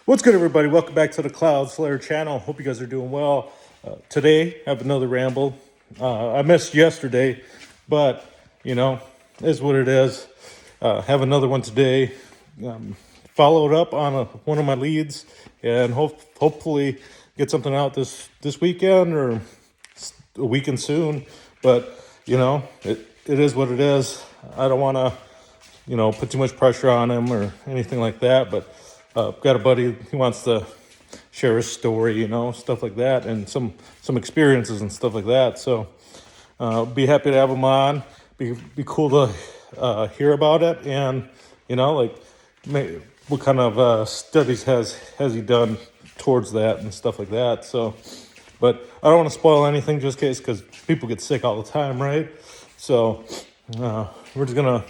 What's good, everybody? Welcome back to the Cloud Slayer channel. Hope you guys are doing well. Today, I have another ramble. I missed yesterday, but it's what it is. Have another one today. Followed up on one of my leads, and hopefully get something out this weekend or a weekend soon. But it is what it is. I don't want to put too much pressure on him or anything like that. But got a buddy, he wants to share his story, stuff like that, and some experiences and stuff like that. So be happy to have him on. Be cool to hear about it, and what kind of studies has he done towards that and stuff like that. So, but I don't want to spoil anything just in case, because people get sick all the time, right? So we're gonna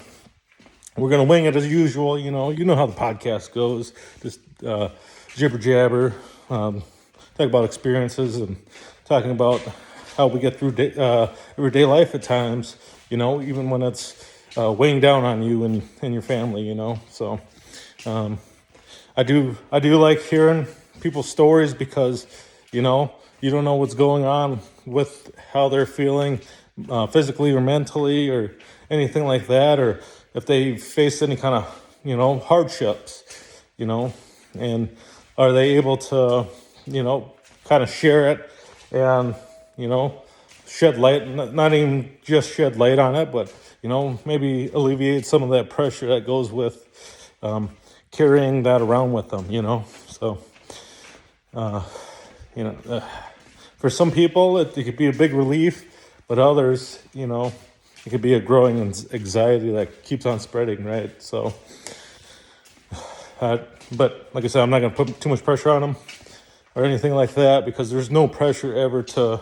wing it as usual. You know how the podcast goes. Just jibber jabber, talk about experiences and talking about how we get through everyday life at times. Even when it's weighing down on you and your family. So I do like hearing people's stories, because you don't know what's going on with how they're feeling physically or mentally or anything like that, or if they face any kind of hardships, and are they able to kind of share it and shed light, not even just shed light on it, but maybe alleviate some of that pressure that goes with carrying that around with them. So for some people it could be a big relief, but others, it could be a growing anxiety that keeps on spreading, right? So, but like I said, I'm not going to put too much pressure on them or anything like that, because there's no pressure ever to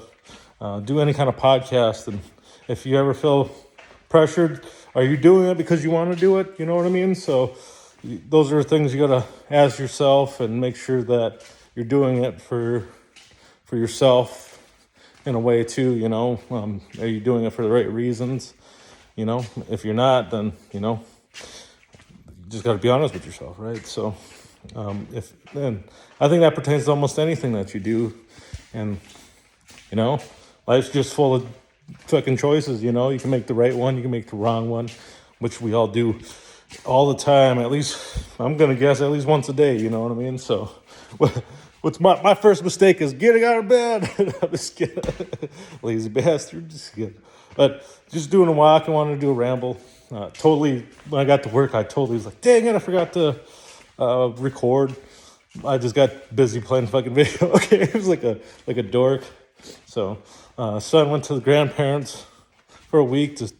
do any kind of podcast. And if you ever feel pressured, are you doing it because you want to do it? You know what I mean? So those are things you got to ask yourself and make sure that you're doing it for yourself in a way too. Are you doing it for the right reasons? If you're not, then you just got to be honest with yourself, right? So and I think that pertains to almost anything that you do. And life's just full of fucking choices. You can make the right one, you can make the wrong one, which we all do all the time. At least I'm gonna guess at least once a day. You know what I mean? So what's my first mistake is getting out of bed. I'm just kidding. Lazy bastard. Just kidding. But just doing a walk, I wanted to do a ramble. Totally, when I got to work, I totally was like, dang it, I forgot to record. I just got busy playing fucking video. Okay, it was like a dork. So son went to the grandparents for a week to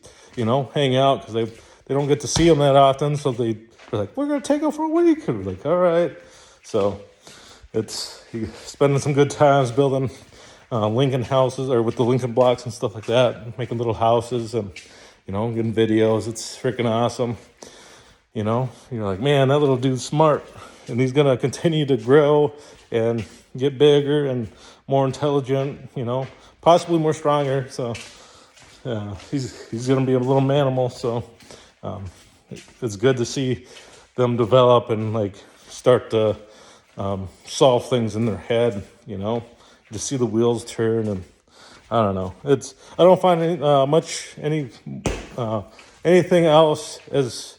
hang out, because they don't get to see them that often. So they're like, we're gonna take them for a week, and we're like, all right. So he's spending some good times building Lincoln houses, or with the Lincoln blocks and stuff like that, making little houses and getting videos. It's freaking awesome. You're like, man, that little dude's smart, and he's gonna continue to grow and get bigger and more intelligent. Possibly more stronger. So he's gonna be a little manimal. So it's good to see them develop and start to solve things in their head. To see the wheels turn. And I don't know. I don't find anything else as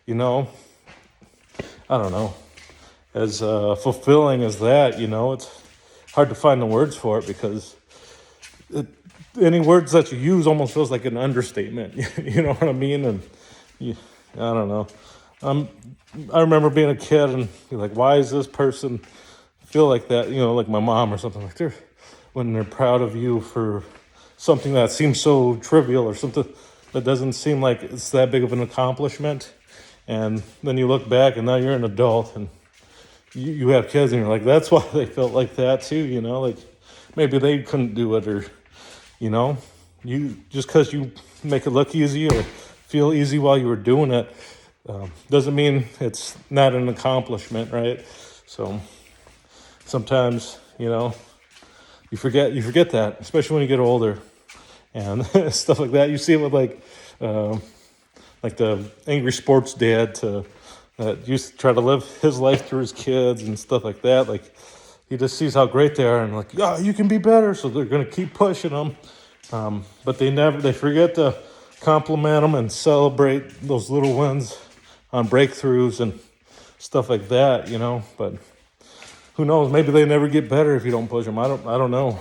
I don't know, as fulfilling as that. It's hard to find the words for it, because any words that you use almost feels like an understatement. You know what I mean? And I don't know. I remember being a kid and be like, why is this person feel like that? Like my mom or something, like when they're proud of you for something that seems so trivial, or something that doesn't seem like it's that big of an accomplishment. And then you look back and now you're an adult and you have kids, and you're like, that's why they felt like that too. Like maybe they couldn't do it, or you just because you make it look easy or feel easy while you were doing it doesn't mean it's not an accomplishment, right? So sometimes you forget that, especially when you get older and stuff like that. You see it with like the angry sports dad to that used to try to live his life through his kids and stuff like that. Like, he just sees how great they are and like, yeah, you can be better. So they're going to keep pushing them. But they forget to compliment them and celebrate those little wins on breakthroughs and stuff like that, but who knows? Maybe they never get better if you don't push them. I don't know.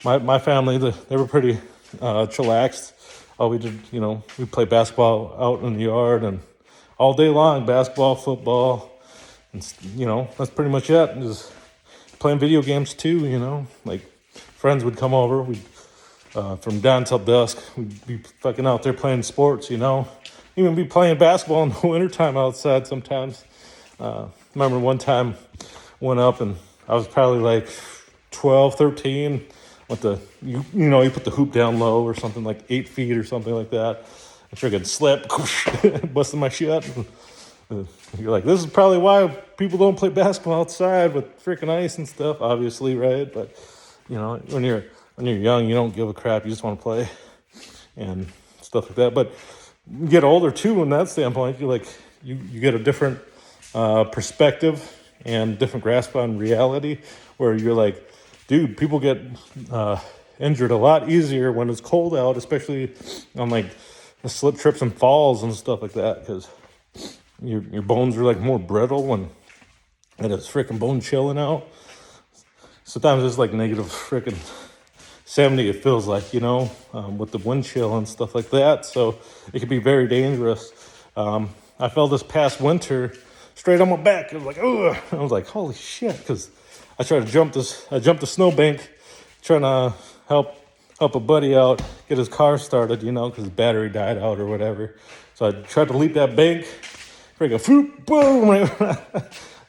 My family, they were pretty chillaxed. All we did, we play basketball out in the yard and all day long, basketball, football, and that's pretty much it. And just playing video games too, like friends would come over. We'd from dawn till dusk. We'd be fucking out there playing sports, even be playing basketball in the wintertime outside sometimes. Remember one time went up and I was probably like 12, 13 with you put the hoop down low or something like 8 feet or something like that. I freaking slipped, busted my shit. You're like, this is probably why people don't play basketball outside with freaking ice and stuff, obviously, right? But, when you're young, you don't give a crap. You just want to play and stuff like that. But you get older, too, in that standpoint. You're like, you get a different perspective and different grasp on reality where you're like, dude, people get injured a lot easier when it's cold out, especially on like the slip trips and falls and stuff like that, because your bones are like more brittle when it's freaking bone chilling out. Sometimes it's like negative freaking 70, it feels like, with the wind chill and stuff like that. So it can be very dangerous. I fell this past winter straight on my back. I was like, oh, I was like, holy shit, because I tried to jump the snowbank, trying to help a buddy out, get his car started, because his battery died out or whatever. So I tried to leap that bank, freaking floop, boom.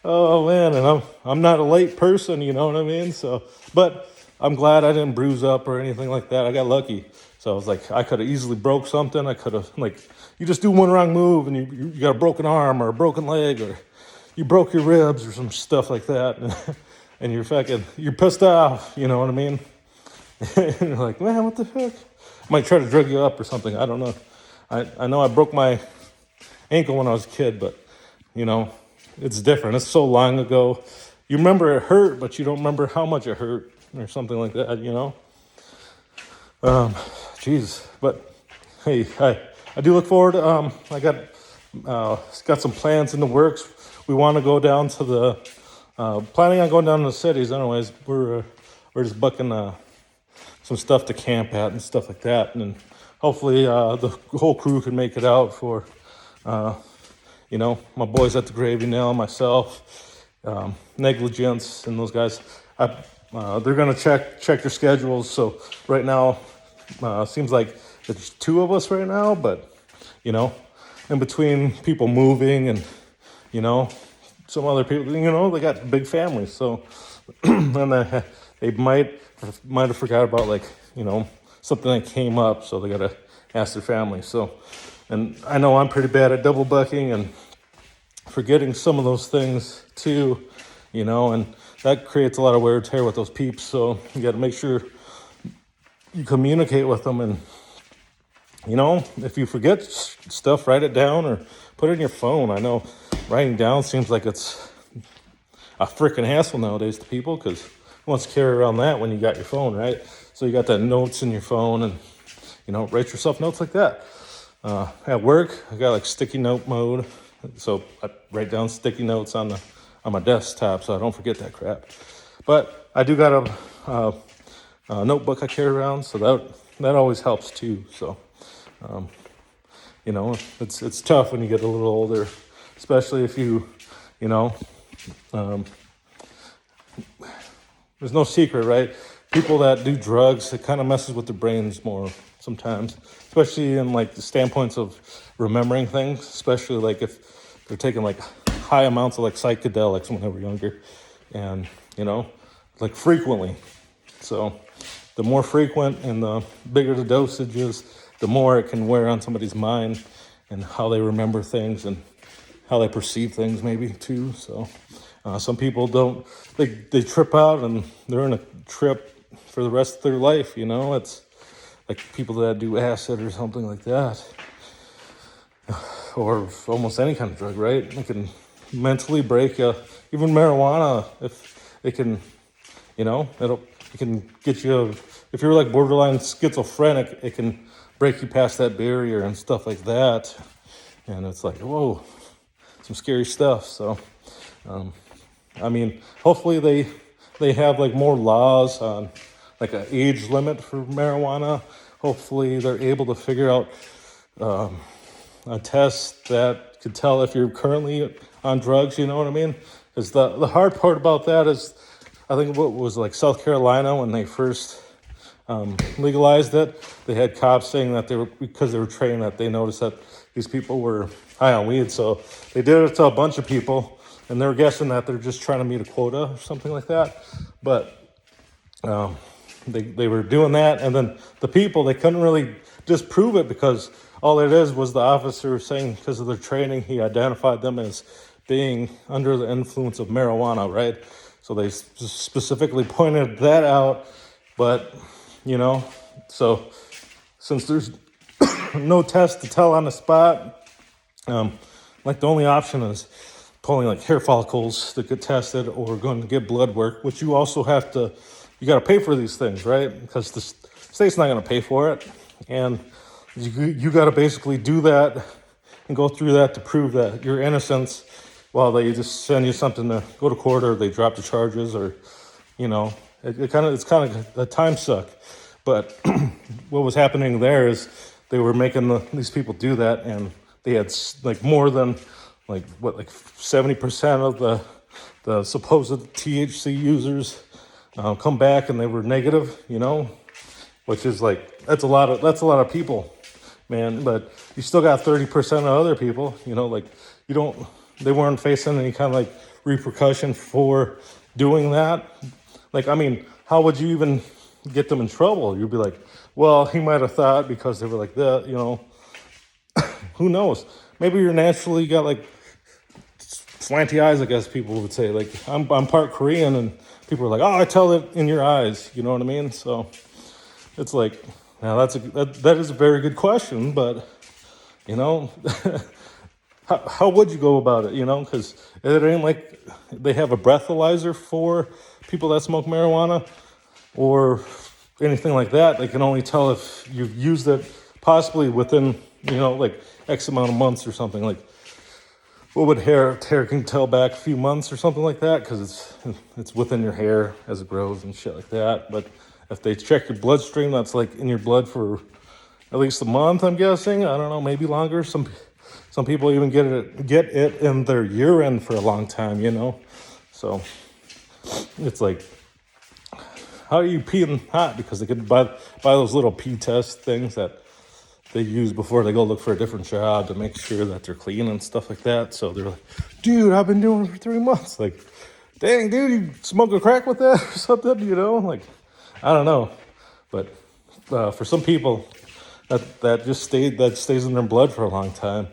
Oh man, and I'm not a late person, you know what I mean? So, but I'm glad I didn't bruise up or anything like that. I got lucky. So I was like, I could have easily broke something. I could have, like, you just do one wrong move and you got a broken arm or a broken leg or you broke your ribs or some stuff like that. And you're pissed off, you know what I mean? And you're like, man, what the heck? Might try to drug you up or something. I don't know. I know I broke my ankle when I was a kid, but, it's different. It's so long ago. You remember it hurt, but you don't remember how much it hurt or something like that, Jeez. But, hey, I do look forward. I got some plans in the works. We want to go down to planning on going down to the cities anyways. We're just booking some stuff to camp at and stuff like that. And then hopefully the whole crew can make it out for, my boys at the Gravy Nail, myself, Negligence, and those guys. They're going to check their schedules. So right now, seems like it's 2 of us right now, but, in between people moving and, some other people, they got big families. So, and they might have forgot about something that came up. So they got to ask their family. So, and I know I'm pretty bad at double booking and forgetting some of those things too, and that creates a lot of wear and tear with those peeps. So you got to make sure you communicate with them. And, if you forget stuff, write it down or put it in your phone. I know writing down seems like it's a freaking hassle nowadays to people because who wants to carry around that when you got your phone, right? So you got that notes in your phone and, write yourself notes like that. At work, I got like sticky note mode. So I write down sticky notes on my desktop so I don't forget that crap. But I do got a notebook I carry around, so that always helps too. So, it's tough when you get a little older, especially if there's no secret, right? People that do drugs, it kind of messes with their brains more sometimes, especially in like the standpoints of remembering things, especially like if they're taking like high amounts of like psychedelics when they were younger and, like frequently. So the more frequent and the bigger the dosages, the more it can wear on somebody's mind and how they remember things and how they perceive things maybe too. So some people they trip out and they're in a trip for the rest of their life, It's like people that do acid or something like that. or almost any kind of drug, right? It can mentally break you. Even marijuana, if it can, it can get you, if you're like borderline schizophrenic, it can break you past that barrier and stuff like that. And it's like, whoa, some scary stuff. So, hopefully they have like more laws on like an age limit for marijuana. Hopefully they're able to figure out a test that could tell if you're currently on drugs, you know what I mean? Because the hard part about that is, I think what was like South Carolina when they first legalized it, they had cops saying that because they were trained, that they noticed that these people were high on weed. So they did it to a bunch of people, and they were guessing that they're just trying to meet a quota or something like that. But they were doing that, and then the people, they couldn't really disprove it because all it is was the officer saying because of their training, he identified them as being under the influence of marijuana, right? So they specifically pointed that out. But, so since there's no test to tell on the spot, like the only option is pulling like hair follicles to get tested or going to get blood work, which you also you got to pay for these things, right? Because the state's not going to pay for it. And you got to basically do that and go through that to prove that your innocence, while they just send you something to go to court, or they drop the charges, or, it's kind of a time suck. But what was happening there is they were making these people do that, and they had like more than 70% of the supposed THC users come back, and they were negative, which is like, that's a lot of people, man. But you still got 30% of other people, they weren't facing any kind of like repercussion for doing that. How would you even get them in trouble? You'd be like, well, he might have thought because they were like that, who knows? Maybe you're naturally got like slanty eyes, I guess people would say. Like, I'm part Korean, and people are like, oh, I tell it in your eyes, you know what I mean? So it's like, now that is a very good question, but how would you go about it, because it ain't like they have a breathalyzer for people that smoke marijuana or anything like that. They can only tell if you've used it possibly within, like X amount of months or something. Like, what would hair can tell back a few months or something like that, because it's within your hair as it grows and shit like that. But if they check your bloodstream, that's like in your blood for at least a month, I'm guessing. I don't know, maybe longer. Some people even get it in their urine for a long time, So it's like, how are you peeing hot? Because they could buy those little pee test things that they use before they go look for a different job to make sure that they're clean and stuff like that. So they're like, dude, I've been doing it for 3 months. Like, dang, dude, you smoke a crack with that or something, Like, I don't know. But for some people, that stays in their blood for a long time.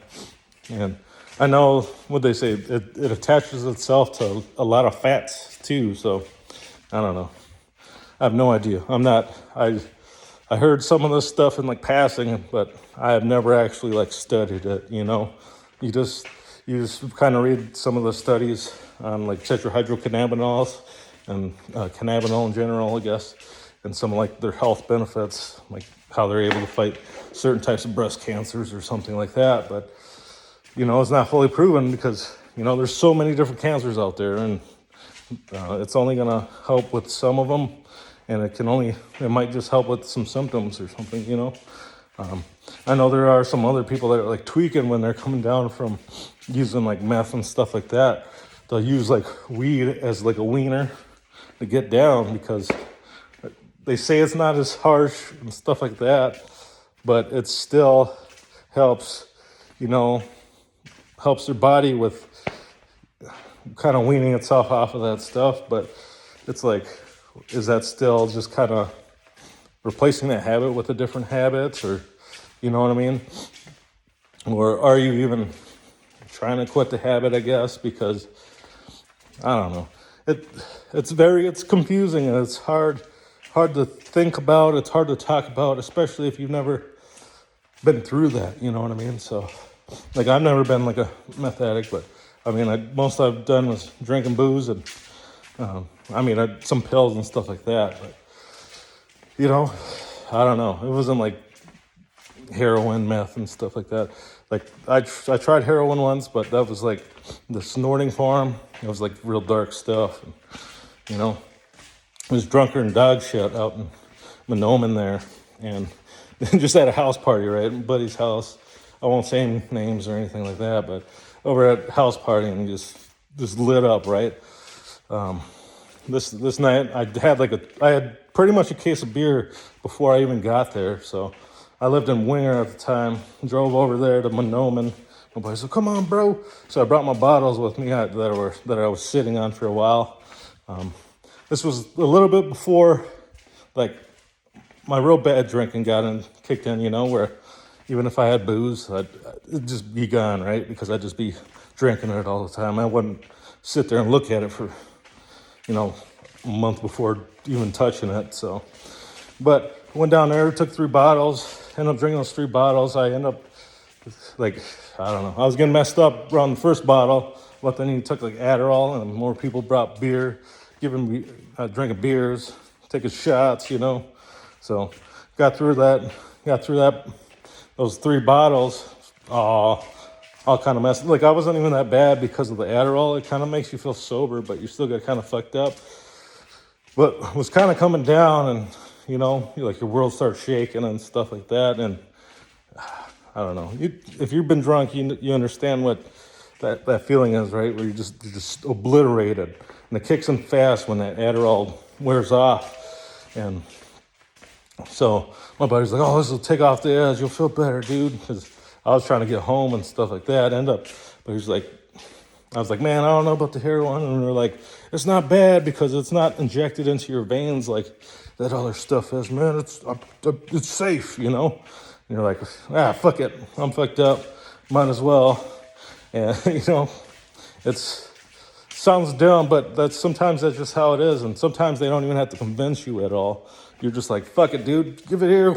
And I know what they say, it attaches itself to a lot of fats too. So I don't know. I have no idea. I heard some of this stuff in like passing, but I have never actually like studied it, You just kind of read some of the studies on like tetrahydrocannabinols and cannabinol in general, I guess, and some like their health benefits, like how they're able to fight certain types of breast cancers or something like that. But, it's not fully proven because, there's so many different cancers out there, and it's only going to help with some of them. And it might just help with some symptoms or something, I know there are some other people that are like tweaking when they're coming down from using like meth and stuff like that. They'll use like weed as like a wiener to get down, because they say it's not as harsh and stuff like that, but it still helps, helps their body with kind of weaning itself off of that stuff. But it's like, is that still just kind of replacing that habit with a different habit, or, you know what I mean? Or are you even trying to quit the habit, I guess, because, I don't know. It's confusing, and it's hard to think about. It's hard to talk about, especially if you've never been through that, you know what I mean? So like I've never been like a meth addict, but I mean, most I've done was drinking booze and some pills and stuff like that. But you know, I don't know. It wasn't like heroin, meth, and stuff like that. Like I tried heroin once, but that was like the snorting form. It was like real dark stuff. And, you know, it was drunker than dog shit out in Monoman there, and just at a house party, right? Buddy's house. I won't say any names or anything like that, but over at house party and just lit up, right? This night I had pretty much a case of beer before I even got there. So I lived in Winger at the time. Drove over there to Monoman. My buddy said, "Come on, bro." So I brought my bottles with me that I was sitting on for a while. This was a little bit before, like, my real bad drinking kicked in. You know, where even if I had booze, it'd just be gone, right? Because I'd just be drinking it all the time. I wouldn't sit there and look at it for, a month before even touching it. So, but went down there, took 3 bottles, ended up drinking those 3 bottles. I ended up, like, I don't know. I was getting messed up around the first bottle, but then he took like Adderall, and more people brought beer, drinking beers, taking shots, So got through that, those 3 bottles, all kind of messed. Like, I wasn't even that bad because of the Adderall. It kind of makes you feel sober, but you still get kind of fucked up. But was kind of coming down, and like your world starts shaking and stuff like that. And I don't know. If you've been drunk, you understand what that feeling is, right? Where you're just obliterated, and it kicks in fast when that Adderall wears off. And so my buddy's like, "Oh, this will take off the edge. You'll feel better, dude." Because I was trying to get home and stuff like that. But he's like, I was like, "Man, I don't know about the heroin." And they're like, "It's not bad because it's not injected into your veins like that other stuff is, man. It's safe, And you're like, fuck it. I'm fucked up. Might as well. And, it's sounds dumb, but sometimes that's just how it is. And sometimes they don't even have to convince you at all. You're just like, fuck it, dude. Give it here.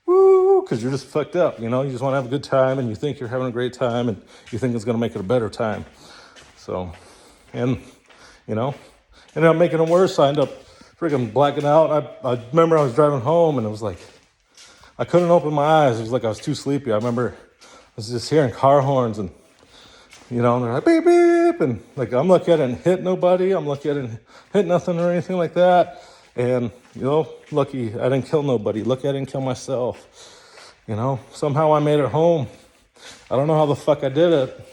Woo, because you're just fucked up, You just want to have a good time, and you think you're having a great time, and you think it's going to make it a better time. So, and, ended up making it worse. I ended up freaking blacking out. I remember I was driving home, and it was like, I couldn't open my eyes. It was like I was too sleepy. I remember I was just hearing car horns, and, and they're like, beep, beep, and like, I'm lucky I didn't hit nobody. I'm lucky I didn't hit nothing or anything like that. And, lucky I didn't kill nobody. Lucky I didn't kill myself. Somehow I made it home. I don't know how the fuck I did it.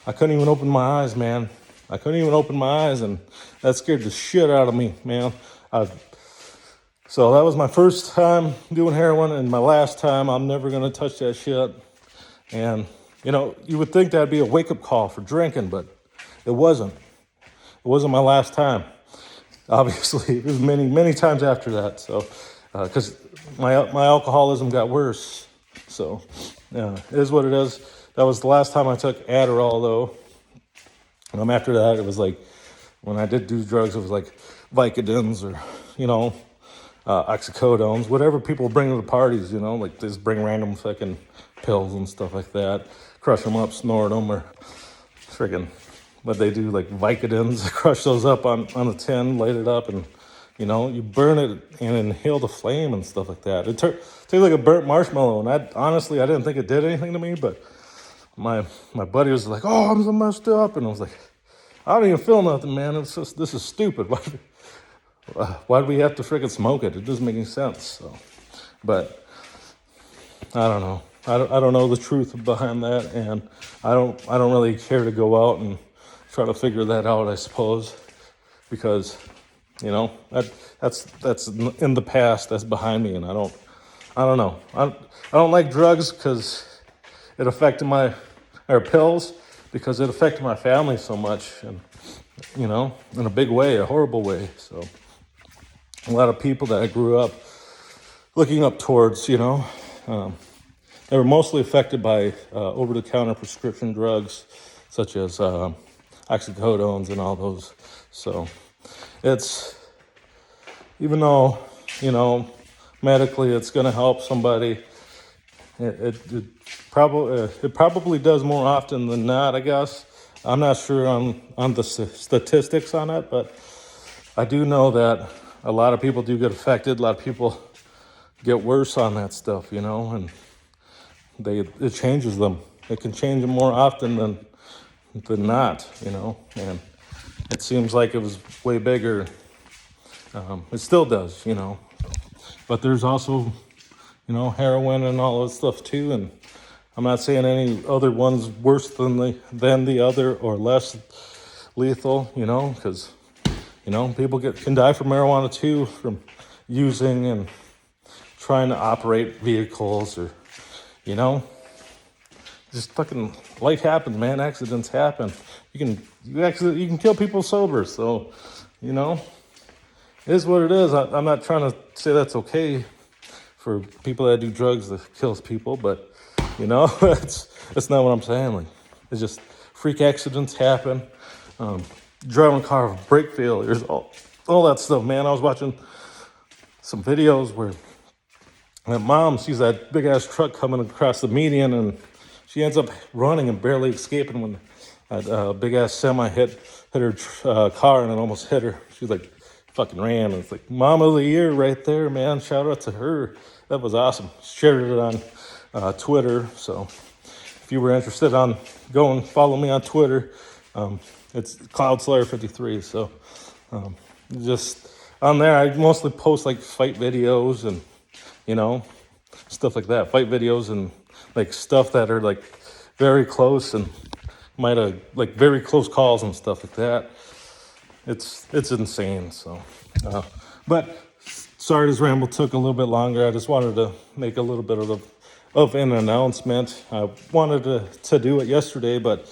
I couldn't even open my eyes, man. I couldn't even open my eyes, and that scared the shit out of me, man. So that was my first time doing heroin, and my last time. I'm never going to touch that shit. And, you would think that'd be a wake-up call for drinking, but it wasn't. It wasn't my last time. Obviously, it was many, many times after that. So, because my alcoholism got worse. So, yeah, it is what it is. That was the last time I took Adderall, though. After that, it was like, when I did do drugs, it was like Vicodins or, oxycodones, whatever people bring to the parties, like they just bring random fucking pills and stuff like that, crush them up, snort them, or friggin', what they do, like Vicodins, crush those up on a tin, light it up, and, you burn it and inhale the flame and stuff like that. It tastes like a burnt marshmallow, and I didn't think it did anything to me, but my buddy was like, "Oh, I'm so messed up," and I was like, "I don't even feel nothing, man. This is stupid. Why do we have to freaking smoke it? It doesn't make any sense." So, but I don't know. I don't know the truth behind that, and I don't really care to go out and try to figure that out, I suppose, because that's in the past. That's behind me, and I don't know. I don't like drugs because it affected or pills because it affected my family so much, and in a big way, a horrible way. So a lot of people that I grew up looking up towards, they were mostly affected by over-the-counter prescription drugs, such as oxycodones and all those. So it's, even though, medically it's going to help somebody, It probably does more often than not, I guess. I'm not sure on the statistics on it, but I do know that a lot of people do get affected. A lot of people get worse on that stuff, and it changes them. It can change them more often than not, and it seems like it was way bigger. It still does, but there's also, heroin and all that stuff too. And I'm not saying any other one's worse than the other or less lethal, because, people can die from marijuana too, from using and trying to operate vehicles, or, just fucking life happens, man. Accidents happen. You can kill people sober. So, it is what it is. I'm not trying to say that's okay for people that do drugs that kills people, but that's not what I'm saying. Like, it's just freak accidents happen. Driving a car with brake failures, all that stuff, man. I was watching some videos where my mom sees that big ass truck coming across the median, and she ends up running and barely escaping when that big ass semi hit her car, and it almost hit her. She's like, fucking ran. And it's like, Mom of the Year right there, man. Shout out to her. That was awesome. Shared it on Twitter. So if you were interested on going follow me on Twitter, it's CloudSlayer53. So just on there, I mostly post like fight videos and stuff like that. Fight videos and like stuff that are like very close and might have like very close calls and stuff like that. It's insane. So, but sorry this ramble took a little bit longer. I just wanted to make a little bit of an announcement. I wanted to do it yesterday, but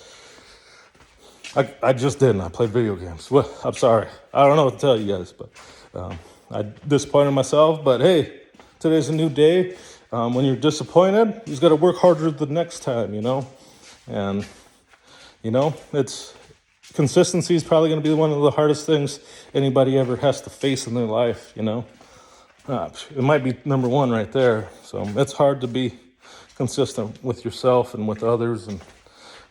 I just didn't. I played video games. Well, I'm sorry. I don't know what to tell you guys, but I disappointed myself. But hey, today's a new day. When you're disappointed, you just got to work harder the next time, and it's consistency is probably going to be one of the hardest things anybody ever has to face in their life. It might be number one right there. So it's hard to be consistent with yourself and with others and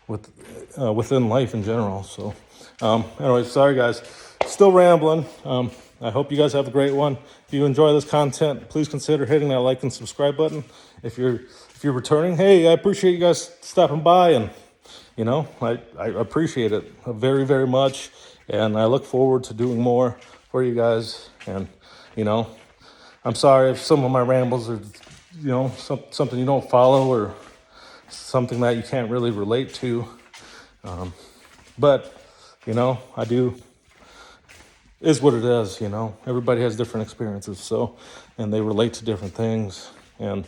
within life in general. So anyway, sorry guys, still rambling. I hope you guys have a great one. If you enjoy this content, please consider hitting that like and subscribe button. If you're returning, hey, I appreciate you guys stopping by, and I appreciate it very, very much, and I look forward to doing more for you guys. And I'm sorry if some of my rambles are something you don't follow or something that you can't really relate to, but I do. Is what it is. Everybody has different experiences, so, and they relate to different things, and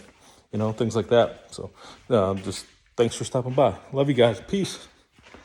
things like that. So just thanks for stopping by. Love you guys. Peace.